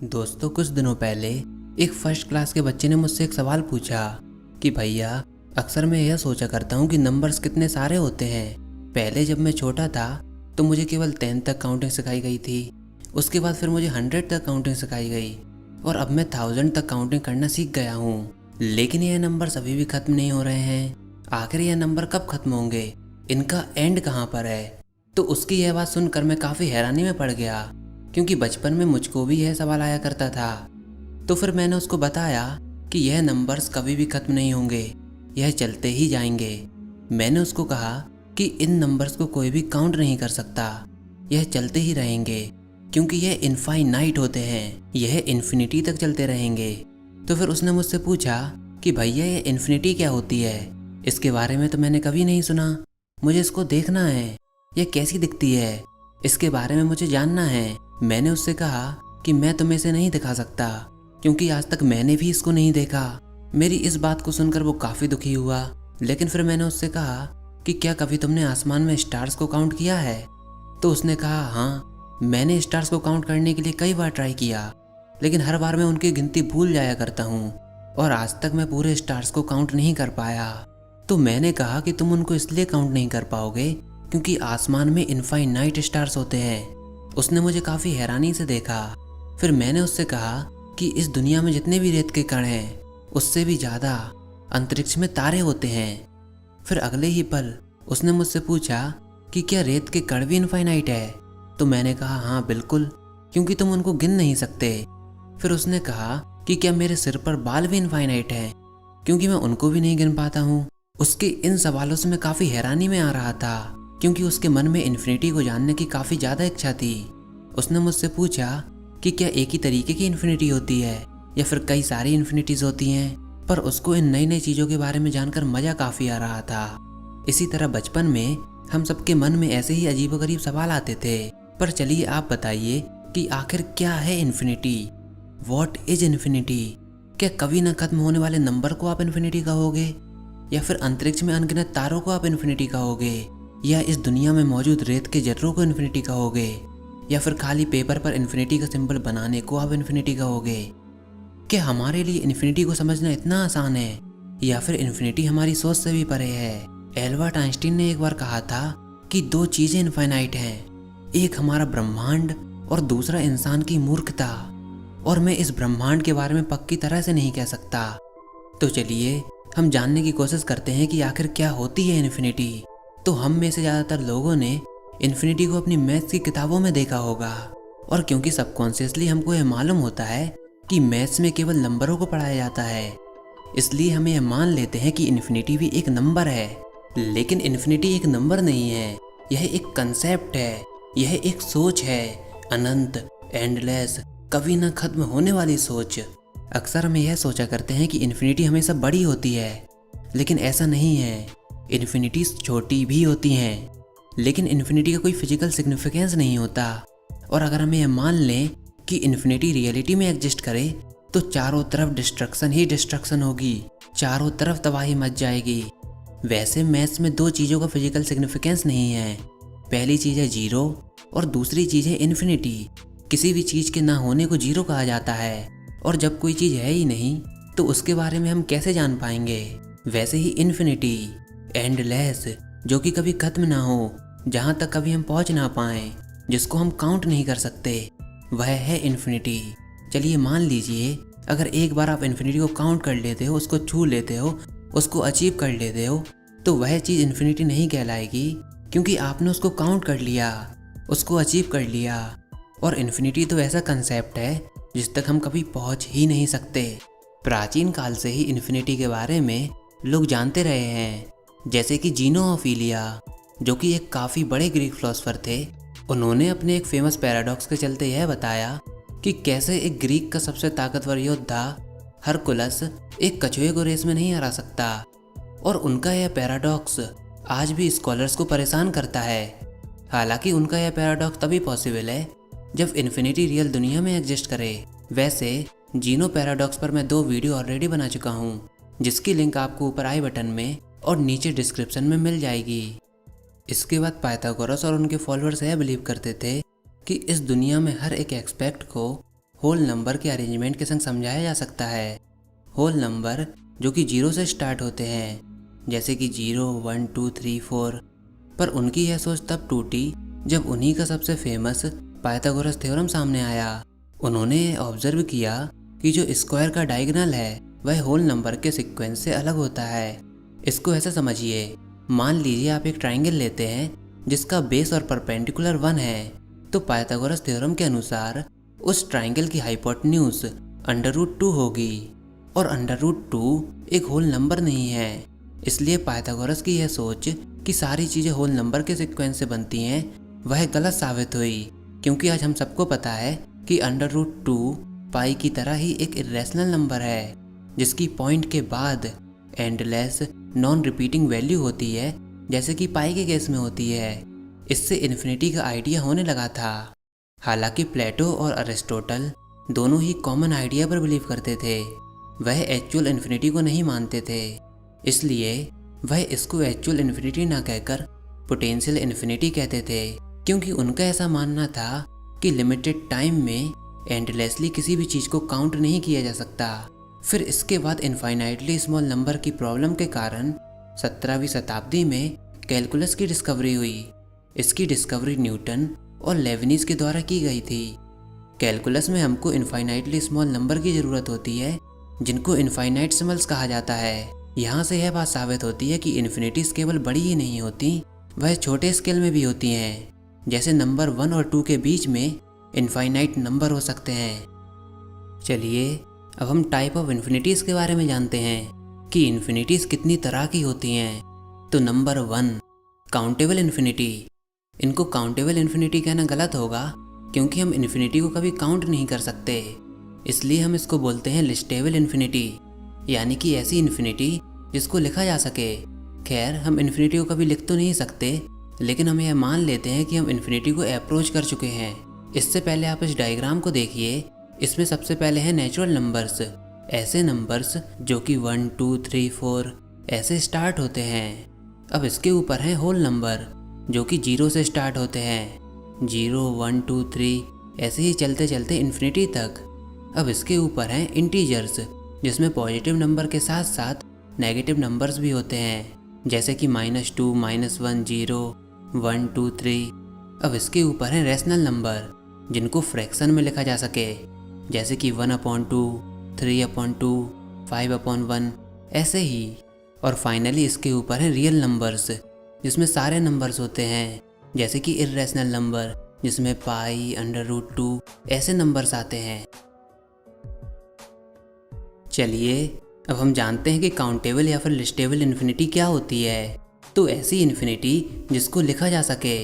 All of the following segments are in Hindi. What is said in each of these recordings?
दोस्तों, कुछ दिनों पहले एक फर्स्ट क्लास के बच्चे ने मुझसे एक सवाल पूछा कि भैया, अक्सर मैं यह सोचा करता हूँ कि नंबर्स कितने सारे होते हैं। पहले जब मैं छोटा था तो मुझे केवल 10 तक काउंटिंग सिखाई गई थी। उसके बाद फिर मुझे 100 तक काउंटिंग सिखाई गई और अब मैं 1000 तक काउंटिंग करना सीख गया हूँ। लेकिन यह नंबर्स अभी भी खत्म नहीं हो रहे हैं। आखिर यह नंबर कब खत्म होंगे? इनका एंड कहाँ पर है? तो उसकी यह बात सुनकर मैं काफ़ी हैरानी में पड़ गया, क्योंकि बचपन में मुझको भी यह सवाल आया करता था। तो फिर मैंने उसको बताया कि यह नंबर्स कभी भी खत्म नहीं होंगे, यह चलते ही जाएंगे। मैंने उसको कहा कि इन नंबर्स को कोई भी काउंट नहीं कर सकता, यह चलते ही रहेंगे, क्योंकि यह इनफाइनाइट होते हैं, यह इन्फिनिटी तक चलते रहेंगे। तो फिर उसने मुझसे पूछा कि भैया, यह इन्फिनिटी क्या होती है? इसके बारे में तो मैंने कभी नहीं सुना, मुझे इसको देखना है, यह कैसी दिखती है, इसके बारे में मुझे जानना है। मैंने उससे कहा कि मैं तुम्हें इसे नहीं दिखा सकता, क्योंकि आज तक मैंने भी इसको नहीं देखा। मेरी इस बात को सुनकर वो काफ़ी दुखी हुआ। लेकिन फिर मैंने उससे कहा कि क्या कभी तुमने आसमान में स्टार्स को काउंट किया है? तो उसने कहा, हाँ, मैंने स्टार्स को काउंट करने के लिए कई बार ट्राई किया, लेकिन हर बार मैं उनकी गिनती भूल जाया करता हूँ और आज तक मैं पूरे स्टार्स को काउंट नहीं कर पाया। तो मैंने कहा कि तुम उनको इसलिए काउंट नहीं कर पाओगे क्योंकि आसमान में इनफाइनाइट स्टार्स होते हैं। उसने मुझे काफ़ी हैरानी से देखा। फिर मैंने उससे कहा कि इस दुनिया में जितने भी रेत के कण हैं, उससे भी ज़्यादा अंतरिक्ष में तारे होते हैं। फिर अगले ही पल उसने मुझसे पूछा कि क्या रेत के कण भी इनफाइनाइट है? तो मैंने कहा, हाँ बिल्कुल, क्योंकि तुम उनको गिन नहीं सकते। फिर उसने कहा कि क्या मेरे सिर पर बाल भी इनफाइनाइट हैं, क्योंकि मैं उनको भी नहीं गिन पाता हूँ। उसके इन सवालों से मैं काफ़ी हैरानी में आ रहा था, क्योंकि उसके मन में इन्फिनिटी को जानने की काफ़ी ज़्यादा इच्छा थी। उसने मुझसे पूछा कि क्या एक ही तरीके की इन्फिनिटी होती है या फिर कई सारी इन्फिनिटीज़ होती हैं, पर उसको इन नई नई चीज़ों के बारे में जानकर मज़ा काफ़ी आ रहा था। इसी तरह बचपन में हम सबके मन में ऐसे ही अजीबोगरीब सवाल आते थे। पर चलिए आप बताइए कि आखिर क्या है इन्फिनिटी? What is infinity? क्या कभी न खत्म होने वाले नंबर को आप इन्फिनिटी कहोगे, या फिर अंतरिक्ष में अनगिनत तारों को आप इन्फिनिटी कहोगे, या इस दुनिया में मौजूद रेत के जर्रों को इन्फिनिटी कहोगे, या फिर खाली पेपर पर इन्फिनिटी का सिंबल बनाने को आप इन्फिनिटी कहोगे? क्या हमारे लिए इन्फिनिटी को समझना इतना आसान है, या फिर इन्फिनिटी हमारी सोच से भी परे है? एल्बर्ट आइंस्टीन ने एक बार कहा था कि दो चीजें इनफाइनाइट हैं, एक हमारा ब्रह्मांड और दूसरा इंसान की मूर्खता। और मैं इस ब्रह्मांड के बारे में पक्की तरह से नहीं कह सकता। तो चलिए हम जानने की कोशिश करते हैं कि आखिर क्या होती है इन्फिनिटी। तो हम में से ज़्यादातर लोगों ने इन्फिनिटी को अपनी मैथ्स की किताबों में देखा होगा, और क्योंकि सबकॉन्शियसली हमको यह मालूम होता है कि मैथ्स में केवल नंबरों को पढ़ाया जाता है, इसलिए हम यह मान लेते हैं कि इन्फिनिटी भी एक नंबर है। लेकिन इन्फिनिटी एक नंबर नहीं है, यह एक कंसेप्ट है, यह एक सोच है, अनंत, एंडलेस, कभी न खत्म होने वाली सोच। अक्सर हम यह सोचा करते हैं कि इन्फिनिटी हमेशा बड़ी होती है, लेकिन ऐसा नहीं है। इन्फिनिटीज छोटी भी होती हैं, लेकिन इन्फिनिटी का कोई फिजिकल सिग्निफिकेंस नहीं होता। और अगर हम यह मान लें कि इन्फिनिटी रियलिटी में एग्जिस्ट करे, तो चारों तरफ डिस्ट्रक्शन ही डिस्ट्रक्शन होगी, चारों तरफ तबाही मच जाएगी। वैसे मैथ्स में दो चीज़ों का फिजिकल सिग्निफिकेंस नहीं है। पहली चीज़ है जीरो और दूसरी चीज़ है इन्फिनिटी। किसी भी चीज़ के ना होने को जीरो कहा जाता है, और जब कोई चीज़ है ही नहीं तो उसके बारे में हम कैसे जान पाएंगे? वैसे ही इन्फिनिटी, एंडलेस, जो कि कभी खत्म ना हो, जहाँ तक कभी हम पहुँच ना पाएं, जिसको हम काउंट नहीं कर सकते, वह है इन्फिनिटी। चलिए मान लीजिए, अगर एक बार आप इन्फिनिटी को काउंट कर लेते हो, उसको छू लेते हो, उसको अचीव कर लेते हो, तो वह चीज़ इन्फिनिटी नहीं कहलाएगी, क्योंकि आपने उसको काउंट कर लिया, उसको अचीव कर लिया। और इन्फिनिटी तो ऐसा कंसेप्ट है जिस तक हम कभी पहुँच ही नहीं सकते। प्राचीन काल से ही इन्फिनिटी के बारे में लोग जानते रहे हैं, जैसे कि जीनोफिलिया, जो कि एक काफ़ी बड़े ग्रीक फिलोसोफर थे। उन्होंने अपने एक फेमस पैराडॉक्स के चलते यह बताया कि कैसे एक ग्रीक का सबसे ताकतवर योद्धा हरकुलस एक कछुए को रेस में नहीं हरा सकता। और उनका यह पैराडॉक्स आज भी स्कॉलर्स को परेशान करता है। हालांकि उनका यह पैराडॉक्स तभी पॉसिबल है जब इन्फिनिटी रियल दुनिया में एग्जिस्ट करे। वैसे जीनो पैराडॉक्स पर मैं 2 वीडियो ऑलरेडी बना चुका हूँ, जिसकी लिंक आपको ऊपर आई बटन में और नीचे डिस्क्रिप्शन में मिल जाएगी। इसके बाद पाइथागोरस और उनके फॉलोअर्स यह बिलीव करते थे कि इस दुनिया में हर एक एस्पेक्ट को होल नंबर के अरेंजमेंट के संग समझाया जा सकता है। होल नंबर जो कि 0 से स्टार्ट होते हैं, जैसे कि 0, 1, 2, 3, 4, पर उनकी यह सोच तब टूटी जब उन्हीं का सबसे फेमस पाइथागोरस थ्योरम सामने आया। उन्होंने ऑब्जर्व किया कि जो स्क्वायर का डायगोनल है वह होल नंबर के सीक्वेंस से अलग होता है। इसको ऐसे समझिए, मान लीजिए आप एक ट्राइंगल लेते हैं जिसका बेस और परपेंडिकुलर 1 है, तो पाइथागोरस थ्योरम के अनुसार उस ट्राइंगल की हाइपोटेन्यूज √2 होगी, और √2 एक होल नंबर नहीं है। इसलिए पाइथागोरस की यह सोच कि सारी चीज़ें होल नंबर के सीक्वेंस से बनती हैं वह गलत साबित हुई, क्योंकि आज हम सबको पता है कि √2 पाई की तरह ही एक इरेशनल नंबर है, जिसकी पॉइंट के बाद एंडलेस नॉन रिपीटिंग वैल्यू होती है, जैसे कि पाई के केस में होती है। इससे इन्फिनिटी का आइडिया होने लगा था। हालांकि प्लेटो और अरिस्टोटल दोनों ही कॉमन आइडिया पर बिलीव करते थे, वह एक्चुअल इन्फिनिटी को नहीं मानते थे। इसलिए वह इसको एक्चुअल इन्फिनिटी ना कहकर पोटेंशियल इन्फिनिटी कहते थे, क्योंकि उनका ऐसा मानना था कि लिमिटेड टाइम में एंडलेसली किसी भी चीज़ को काउंट नहीं किया जा सकता। फिर इसके बाद इनफाइनाइटली स्मॉल नंबर की प्रॉब्लम के कारण 17वीं शताब्दी में कैलकुलस की डिस्कवरी हुई। इसकी डिस्कवरी न्यूटन और लेबनीज के द्वारा की गई थी। कैलकुलस में हमको इनफाइनाइटली स्मॉल नंबर की ज़रूरत होती है, जिनको इनफाइनाइटसिमल्स कहा जाता है। यहाँ से यह बात साबित होती है कि इन्फिनिटीज केवल बड़ी ही नहीं होती, वह छोटे स्केल में भी होती हैं। जैसे नंबर 1 और 2 के बीच में इनफाइनाइट नंबर हो सकते हैं। चलिए अब हम टाइप ऑफ इन्फिनिटीज़ के बारे में जानते हैं कि इन्फिनिटीज़ कितनी तरह की होती हैं। तो नंबर 1, काउंटेबल इन्फिनिटी। इनको काउंटेबल इन्फिनिटी कहना गलत होगा, क्योंकि हम इन्फिनिटी को कभी काउंट नहीं कर सकते, इसलिए हम इसको बोलते हैं लिस्टेबल इन्फिनिटी, यानी कि ऐसी इन्फिनिटी जिसको लिखा जा सके। खैर, हम इन्फिनिटी को कभी लिख तो नहीं सकते, लेकिन हम यह मान लेते हैं कि हम इन्फिनिटी को अप्रोच कर चुके हैं। इससे पहले आप इस डायग्राम को देखिए। इसमें सबसे पहले है नेचुरल नंबर्स, ऐसे नंबर्स जो कि 1, 2, 3, 4 ऐसे स्टार्ट होते हैं। अब इसके ऊपर है होल नंबर जो कि 0 से स्टार्ट होते हैं, 0, 1, 2, 3 ऐसे ही चलते चलते इन्फिनिटी तक। अब इसके ऊपर हैं इंटीजर्स, जिसमें पॉजिटिव नंबर के साथ साथ नेगेटिव नंबर्स भी होते हैं, जैसे कि -2, -1, 0, 1, 2, 3। अब इसके ऊपर हैं रैशनल नंबर, जिनको फ्रैक्शन में लिखा जा सके, जैसे कि 1/2, 3/2, 5/1 ऐसे ही। और फाइनली इसके ऊपर हैं रियल नंबर्स, जिसमें सारे नंबर्स होते हैं, जैसे कि इर्रेशनल नंबर, जिसमें पाई, √2 ऐसे नंबर्स आते हैं। चलिए अब हम जानते हैं कि काउंटेबल या फिर लिस्टेबल इन्फिनिटी क्या होती है। तो ऐसी इन्फिनिटी जिसको लिखा जा सके,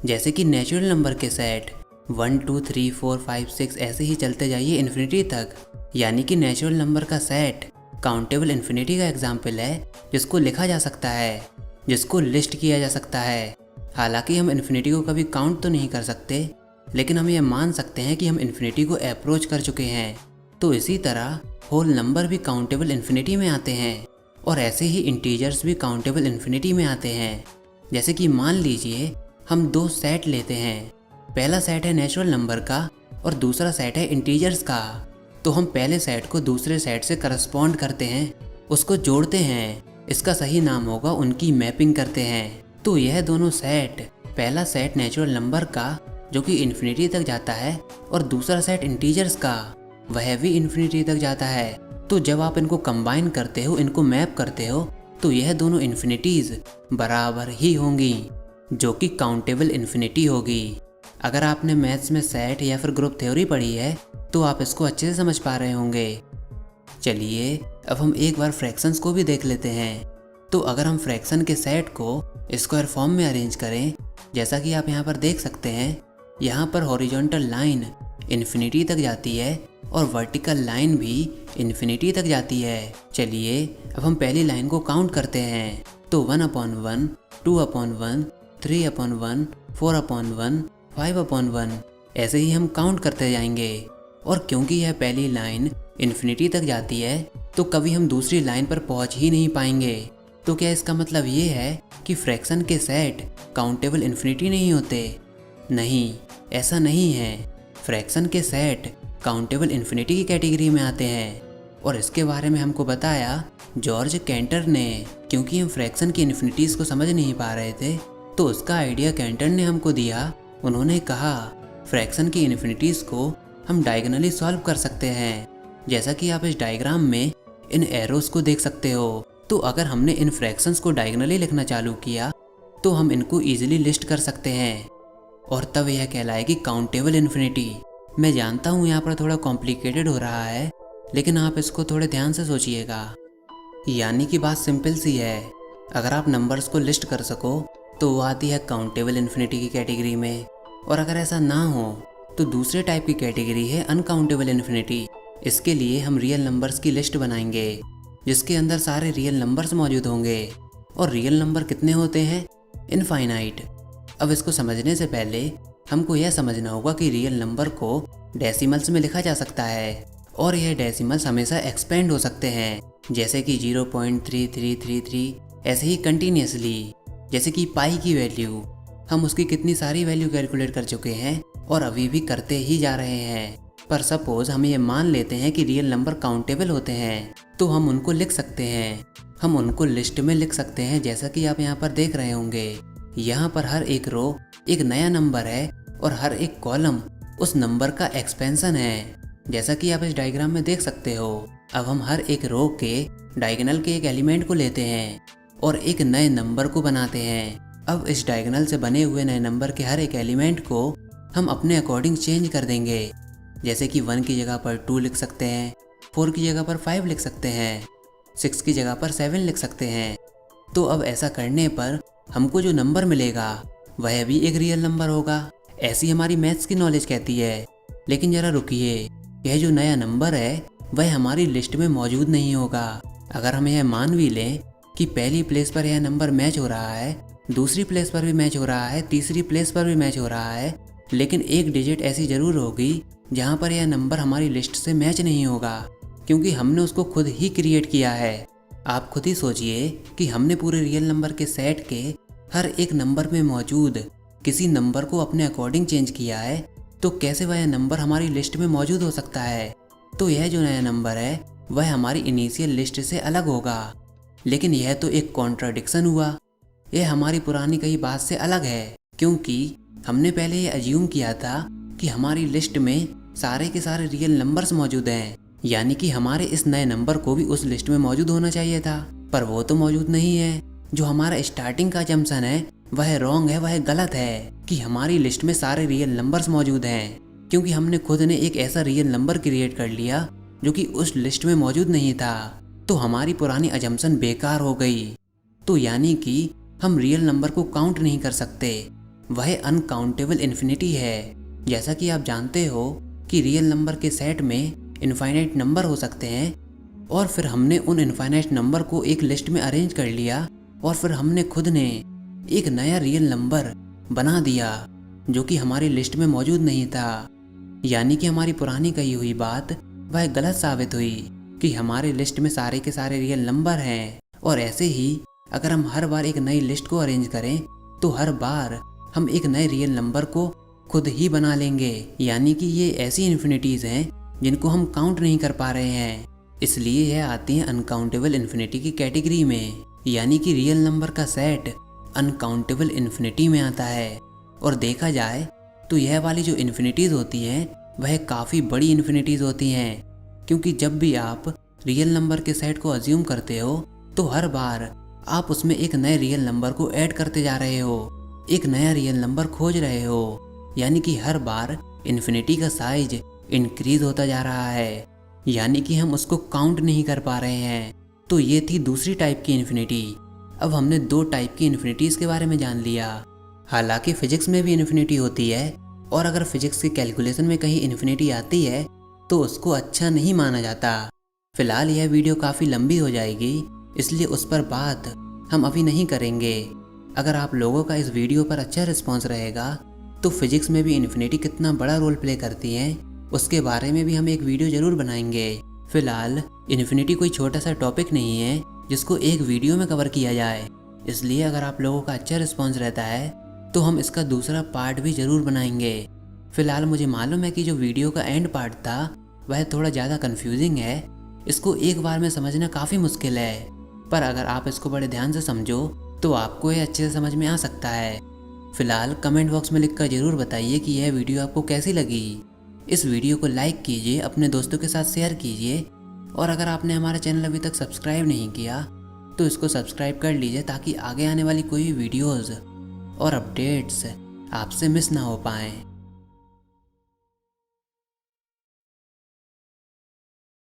जैसे कि नेचुरल नंबर के सेट 1, 2, 3, 4, 5, 6 ऐसे ही चलते जाइए इन्फिनिटी तक, यानी कि नेचुरल नंबर का सेट काउंटेबल इन्फिनिटी का एग्जाम्पल है, जिसको लिखा जा सकता है, जिसको लिस्ट किया जा सकता है। हालांकि हम इन्फिनिटी को कभी काउंट तो नहीं कर सकते, लेकिन हम यह मान सकते हैं कि हम इन्फिनिटी को अप्रोच कर चुके हैं। तो इसी तरह होल नंबर भी काउंटेबल इन्फिनिटी में आते हैं, और ऐसे ही इंटीजर्स भी काउंटेबल इन्फिनिटी में आते हैं। जैसे कि मान लीजिए हम 2 सेट लेते हैं, पहला सेट है नेचुरल नंबर का और दूसरा सेट है इंटीजर्स का। तो हम पहले सेट को दूसरे सेट से करस्पॉन्ड करते हैं, उसको जोड़ते हैं, इसका सही नाम होगा उनकी मैपिंग करते हैं। तो यह दोनों सेट, पहला सेट नेचुरल नंबर का जो कि इन्फिनिटी तक जाता है, और दूसरा सेट इंटीजर्स का, वह भी इन्फिनिटी तक जाता है। तो जब आप इनको कंबाइन करते हो, इनको मैप करते हो, तो यह दोनों इन्फिनिटीज बराबर ही होंगी, जो कि काउंटेबल इन्फिनिटी होगी। अगर आपने मैथ्स में सेट या फिर ग्रुप थ्योरी पढ़ी है तो आप इसको अच्छे से समझ पा रहे होंगे। चलिए अब हम एक बार फ्रैक्शंस को भी देख लेते हैं। तो अगर हम फ्रैक्शन के सेट को स्क्वायर फॉर्म में अरेंज करें, जैसा कि आप यहाँ पर देख सकते हैं, यहाँ पर हॉरिजॉन्टल लाइन इन्फिनिटी तक जाती है और वर्टिकल लाइन भी इन्फिनिटी तक जाती है। चलिए अब हम पहली लाइन को काउंट करते हैं। तो 1/1, 2/1, 3/1, 4/1, 5/1 ऐसे ही हम काउंट करते जाएंगे। और क्योंकि यह पहली लाइन इन्फिनिटी तक जाती है, तो कभी हम दूसरी लाइन पर पहुंच ही नहीं पाएंगे। तो क्या इसका मतलब ये है कि फ्रैक्शन के सेट काउंटेबल इन्फिनिटी नहीं होते? नहीं, ऐसा नहीं है। फ्रैक्शन के सेट काउंटेबल इन्फिनिटी की कैटेगरी में आते हैं और इसके बारे में हमको बताया जॉर्ज कैंटर ने। क्योंकि हम फ्रैक्शन की इन्फिनिटीज़ को समझ नहीं पा रहे थे तो उसका आइडिया कैंटर ने हमको दिया। उन्होंने कहा फ्रैक्शन की इन्फिनिटीज़ को हम डायगोनली सॉल्व कर सकते हैं। जैसा कि आप इस डायग्राम में इन एरोस को देख सकते हो। तो अगर हमने इन फ्रैक्शंस को डायगोनली लिखना चालू किया तो हम इनको ईजिली लिस्ट कर सकते हैं और तब यह कहलाएगी काउंटेबल इन्फिनिटी। मैं जानता हूँ यहाँ पर थोड़ा कॉम्प्लिकेटेड हो रहा है, लेकिन आप इसको थोड़े ध्यान से सोचिएगा। यानी कि बात सिंपल सी है, अगर आप नंबर्स को लिस्ट कर सको तो वो आती है काउंटेबल इन्फिनिटी की कैटेगरी में, और अगर ऐसा ना हो तो दूसरे टाइप की कैटेगरी है अनकाउंटेबल इन्फिनिटी। इसके लिए हम रियल नंबर्स की लिस्ट बनाएंगे जिसके अंदर सारे रियल नंबर्स मौजूद होंगे। और रियल नंबर कितने होते हैं? इनफाइनाइट। अब इसको समझने से पहले हमको यह समझना होगा कि रियल नंबर को डेसिमल्स में लिखा जा सकता है और यह डेसिमल्स हमेशा एक्सपेंड हो सकते हैं, जैसे कि 0.3333, ऐसे ही कंटिन्यूसली। जैसे कि पाई की वैल्यू, हम उसकी कितनी सारी वैल्यू कैलकुलेट कर चुके हैं और अभी भी करते ही जा रहे हैं। पर सपोज हम ये मान लेते हैं कि रियल नंबर काउंटेबल होते हैं तो हम उनको लिख सकते हैं। हम उनको लिस्ट में लिख सकते हैं, जैसा कि आप यहाँ पर देख रहे होंगे। यहाँ पर हर एक रो एक नया नंबर है और हर एक कॉलम उस नंबर का एक्सपेंशन है, जैसा कि आप इस डायग्राम में देख सकते हो। अब हम हर एक रो के डायगोनल के एक एलिमेंट को लेते हैं और एक नए नंबर को बनाते हैं। अब इस डायगोनल से बने हुए नए नंबर के हर एक एलिमेंट को हम अपने अकॉर्डिंग चेंज कर देंगे, जैसे कि 1 की जगह पर 2 लिख सकते हैं, 4 की जगह पर 5 लिख सकते हैं, 6 की जगह पर 7 लिख सकते हैं। तो अब ऐसा करने पर हमको जो नंबर मिलेगा वह भी एक रियल नंबर होगा, ऐसी हमारी मैथ्स की नॉलेज कहती है। लेकिन ज़रा रुकिए, यह जो नया नंबर है वह हमारी लिस्ट में मौजूद नहीं होगा। अगर हम यह मान भी लें कि पहली प्लेस पर यह नंबर मैच हो रहा है, दूसरी प्लेस पर भी मैच हो रहा है, तीसरी प्लेस पर भी मैच हो रहा है, लेकिन एक डिजिट ऐसी ज़रूर होगी जहाँ पर यह नंबर हमारी लिस्ट से मैच नहीं होगा, क्योंकि हमने उसको खुद ही क्रिएट किया है। आप खुद ही सोचिए कि हमने पूरे रियल नंबर के सेट के हर एक नंबर में मौजूद किसी नंबर को अपने अकॉर्डिंग चेंज किया है, तो कैसे वह नंबर हमारी लिस्ट में मौजूद हो सकता है। तो यह जो नया नंबर है वह हमारी इनिशियल लिस्ट से अलग होगा। लेकिन यह तो एक कॉन्ट्राडिक्शन हुआ, यह हमारी पुरानी कई बात से अलग है, क्योंकि हमने पहले ये अज्यूम किया था कि हमारी लिस्ट में सारे के सारे रियल नंबर्स मौजूद हैं, यानी कि हमारे इस नए नंबर को भी उस लिस्ट में मौजूद होना चाहिए था, पर वो तो मौजूद नहीं है। जो हमारा स्टार्टिंग का जम्पशन है वह रॉन्ग है, वह गलत है कि हमारी लिस्ट में सारे रियल नंबर्स मौजूद हैं, क्योंकि हमने खुद ने एक ऐसा रियल नंबर क्रिएट कर लिया जो कि उस लिस्ट में मौजूद नहीं था। तो हमारी पुरानी अजम्पशन बेकार हो गई। तो यानी कि हम रियल नंबर को काउंट नहीं कर सकते, वह अनकाउंटेबल इन्फिनिटी है। जैसा कि आप जानते हो कि रियल नंबर के सेट में इनफाइनाइट नंबर हो सकते हैं, और फिर हमने उन इनफाइनाइट नंबर को एक लिस्ट में अरेंज कर लिया और फिर हमने खुद ने एक नया रियल नंबर बना दिया जो कि हमारी लिस्ट में मौजूद नहीं था। यानी कि हमारी पुरानी कही हुई बात वह गलत साबित हुई कि हमारे लिस्ट में सारे के सारे रियल नंबर हैं। और ऐसे ही अगर हम हर बार एक नई लिस्ट को अरेंज करें तो हर बार हम एक नए रियल नंबर को खुद ही बना लेंगे। यानी कि ये ऐसी इन्फिनिटीज़ हैं जिनको हम काउंट नहीं कर पा रहे हैं, इसलिए यह आती हैं अनकाउंटेबल इन्फिनिटी की कैटेगरी में। यानी कि रियल नंबर का सेट अनकाउंटेबल इन्फिनिटी में आता है। और देखा जाए तो यह वाली जो इन्फिनिटीज़ होती हैं वह काफ़ी बड़ी इन्फिनिटीज़ होती हैं, क्योंकि जब भी आप रियल नंबर के सेट को अज्यूम करते हो तो हर बार आप उसमें एक नए रियल नंबर को ऐड करते जा रहे हो, एक नया रियल नंबर खोज रहे हो। यानी कि हर बार इन्फिनिटी का साइज इंक्रीज होता जा रहा है, यानी कि हम उसको काउंट नहीं कर पा रहे हैं। तो ये थी दूसरी टाइप की इन्फिनिटी। अब हमने 2 टाइप की इन्फिनिटीज़ के बारे में जान लिया। हालांकि फिजिक्स में भी इन्फिनिटी होती है, और अगर फिजिक्स की कैलकुलेशन में कहीं इन्फिनिटी आती है तो उसको अच्छा नहीं माना जाता। फिलहाल यह वीडियो काफ़ी लंबी हो जाएगी, इसलिए उस पर बात हम अभी नहीं करेंगे। अगर आप लोगों का इस वीडियो पर अच्छा रिस्पॉन्स रहेगा तो फिजिक्स में भी इन्फिनिटी कितना बड़ा रोल प्ले करती है उसके बारे में भी हम एक वीडियो ज़रूर बनाएंगे। फिलहाल इन्फिनिटी कोई छोटा सा टॉपिक नहीं है जिसको एक वीडियो में कवर किया जाए, इसलिए अगर आप लोगों का अच्छा रिस्पॉन्स रहता है तो हम इसका दूसरा पार्ट भी ज़रूर बनाएंगे। फिलहाल मुझे मालूम है कि जो वीडियो का एंड पार्ट था वह थोड़ा ज़्यादा कंफ्यूजिंग है, इसको एक बार में समझना काफ़ी मुश्किल है, पर अगर आप इसको बड़े ध्यान से समझो तो आपको ये अच्छे से समझ में आ सकता है। फिलहाल कमेंट बॉक्स में लिखकर ज़रूर बताइए कि यह वीडियो आपको कैसी लगी। इस वीडियो को लाइक कीजिए, अपने दोस्तों के साथ शेयर कीजिए, और अगर आपने हमारा चैनल अभी तक सब्सक्राइब नहीं किया तो इसको सब्सक्राइब कर लीजिए ताकि आगे आने वाली कोई वीडियोज़ और अपडेट्स आपसे मिस ना हो पाएँ।